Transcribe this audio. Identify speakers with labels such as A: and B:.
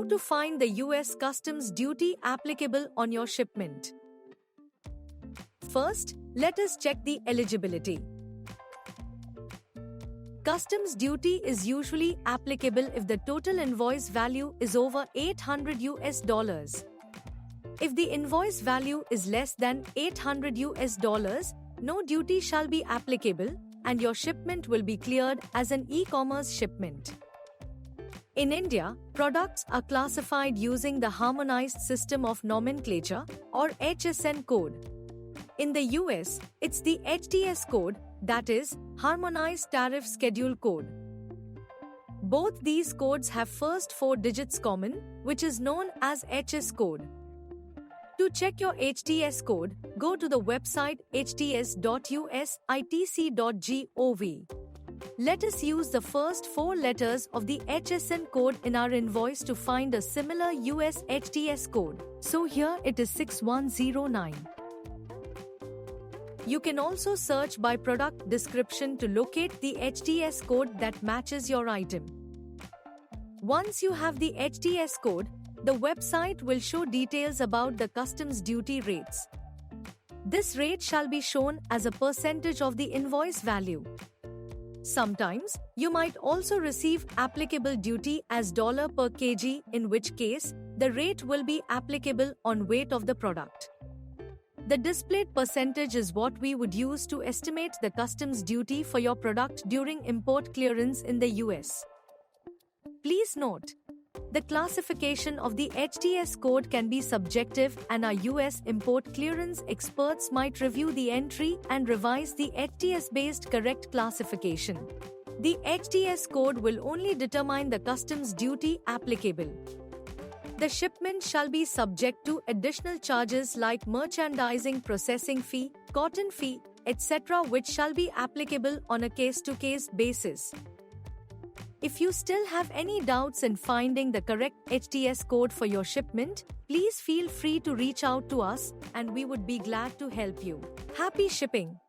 A: to find the US customs duty applicable on your shipment. First, let us check the eligibility. Customs duty is usually applicable if the total invoice value is over $800. If the invoice value is less than $800, no duty shall be applicable, and your shipment will be cleared as an e-commerce shipment. In India, products are classified using the Harmonized System of Nomenclature or HSN code. In the US, it's the HTS code, that is, Harmonized Tariff Schedule code. Both these codes have first 4 digits common, which is known as HS code. To check your HTS code, go to the website hts.usitc.gov. Let us use the first 4 letters of the HSN code in our invoice to find a similar US HTS code. So here it is 6109. You can also search by product description to locate the HTS code that matches your item. Once you have the HTS code, the website will show details about the customs duty rates. This rate shall be shown as a percentage of the invoice value. Sometimes, you might also receive applicable duty as $per kg, in which case, the rate will be applicable on weight of the product. The displayed percentage is what we would use to estimate the customs duty for your product during import clearance in the US. Please note, the classification of the HTS code can be subjective, and our US import clearance experts might review the entry and revise the HTS-based correct classification. The HTS code will only determine the customs duty applicable. The shipment shall be subject to additional charges like merchandising processing fee, cotton fee, etc., which shall be applicable on a case-to-case basis. If you still have any doubts in finding the correct HTS code for your shipment, please feel free to reach out to us, and we would be glad to help you. Happy shipping!